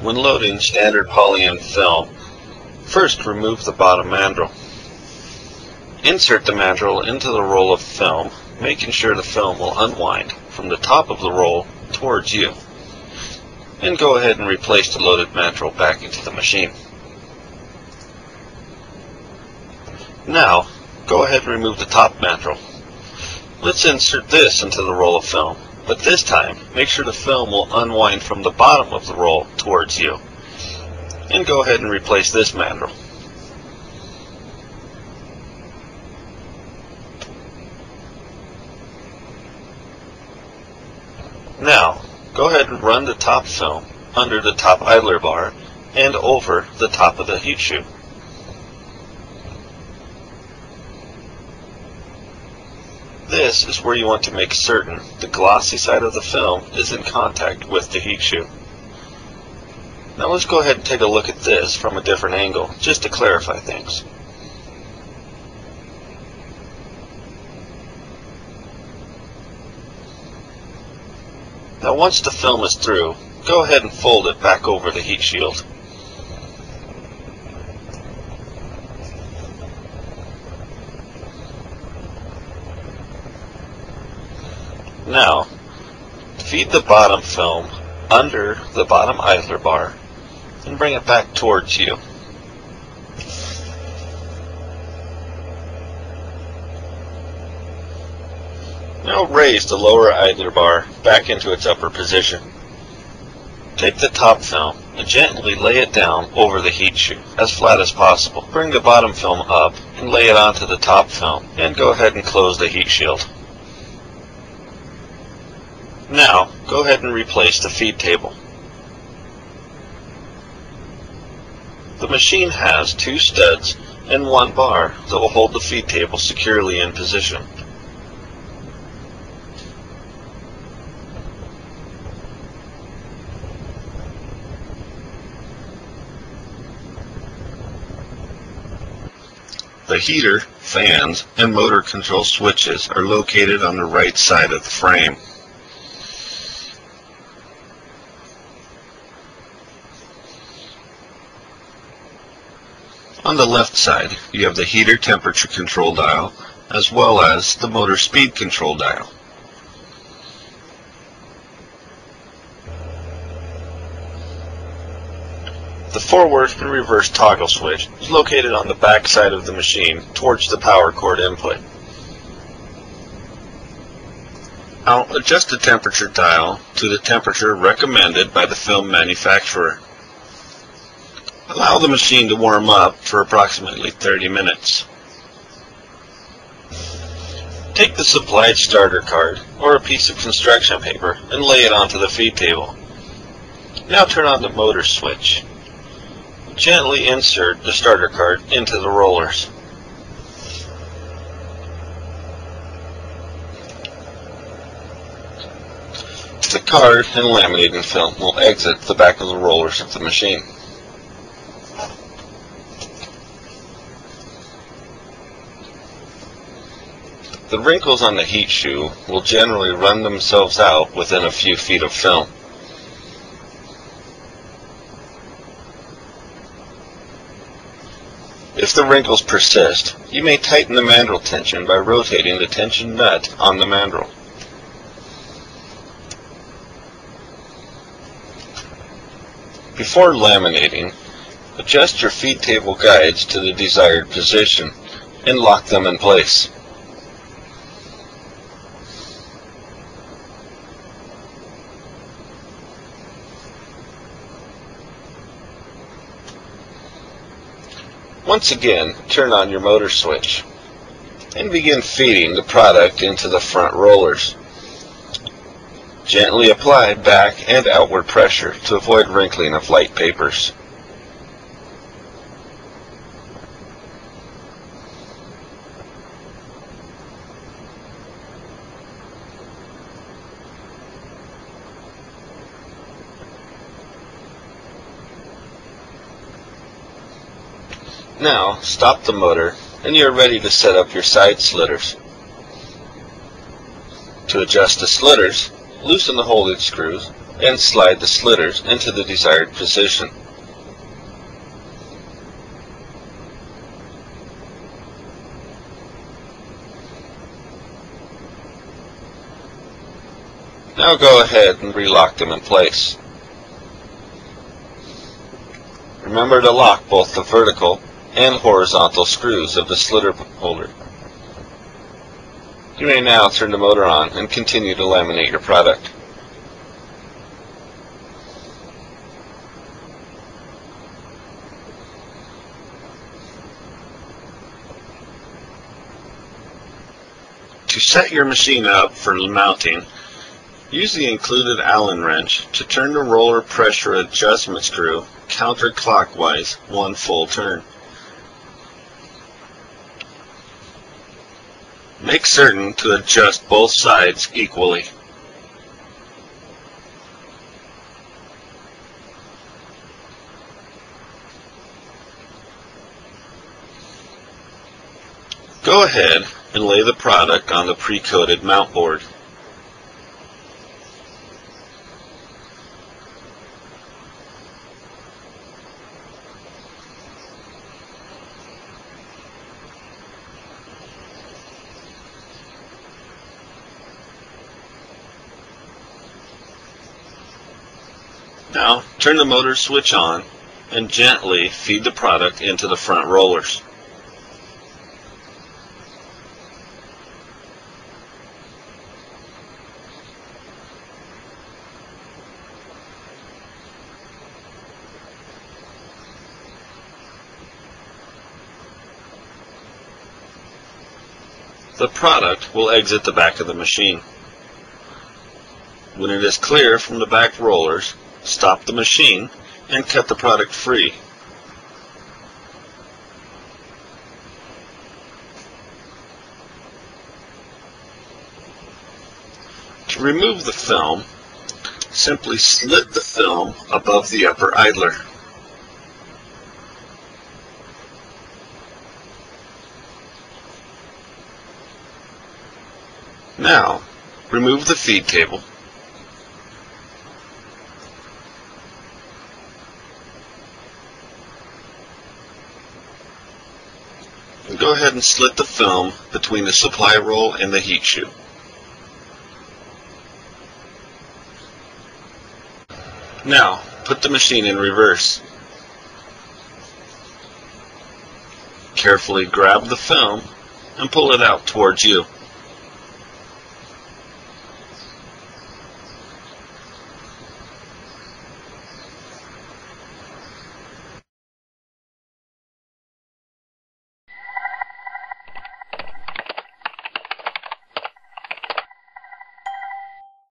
When loading standard polyend film, first remove the bottom mandrel. Insert the mandrel into the roll of film, making sure the film will unwind from the top of the roll towards you. And go ahead and replace the loaded mandrel back into the machine. Now, go ahead and remove the top mandrel. Let's insert this into the roll of film, but this time, make sure the film will unwind from the bottom of the roll towards you. And go ahead and replace this mandrel. Now, go ahead and run the top film under the top idler bar and over the top of the heat shoe. This is where you want to make certain the glossy side of the film is in contact with the heat shoe. Now let's go ahead and take a look at this from a different angle, just to clarify things. Now once the film is through, go ahead and fold it back over the heat shield. Now, feed the bottom film under the bottom idler bar and bring it back towards you. Now raise the lower idler bar back into its upper position. Take the top film and gently lay it down over the heat shoe as flat as possible. Bring the bottom film up and lay it onto the top film and go ahead and close the heat shield. Now, go ahead and replace the feed table. The machine has 2 studs and 1 bar that will hold the feed table securely in position. The heater, fans, and motor control switches are located on the right side of the frame. On the left side, you have the heater temperature control dial, as well as the motor speed control dial. The forward and reverse toggle switch is located on the back side of the machine towards the power cord input. Now adjust the temperature dial to the temperature recommended by the film manufacturer. Allow the machine to warm up for approximately 30 minutes. Take the supplied starter card or a piece of construction paper and lay it onto the feed table. Now turn on the motor switch. Gently insert the starter card into the rollers. The card and laminating film will exit the back of the rollers of the machine. The wrinkles on the heat shoe will generally run themselves out within a few feet of film. If the wrinkles persist, you may tighten the mandrel tension by rotating the tension nut on the mandrel. Before laminating, adjust your feed table guides to the desired position and lock them in place. Once again, turn on your motor switch and begin feeding the product into the front rollers. Gently apply back and outward pressure to avoid wrinkling of light papers. Now, stop the motor and you are ready to set up your side slitters. To adjust the slitters, loosen the holding screws and slide the slitters into the desired position. Now go ahead and relock them in place. Remember to lock both the vertical and horizontal screws of the slitter holder. You may now turn the motor on and continue to laminate your product. To set your machine up for mounting, use the included Allen wrench to turn the roller pressure adjustment screw counterclockwise 1 full turn. Make certain to adjust both sides equally. Go ahead and lay the product on the pre-coated mount board. Now, turn the motor switch on and gently feed the product into the front rollers. The product will exit the back of the machine. When it is clear from the back rollers, stop the machine and cut the product free. To remove the film, simply slit the film above the upper idler. Now, remove the feed cable. And go ahead and slit the film between the supply roll and the heat shoe. Now, put the machine in reverse. Carefully grab the film and pull it out towards you.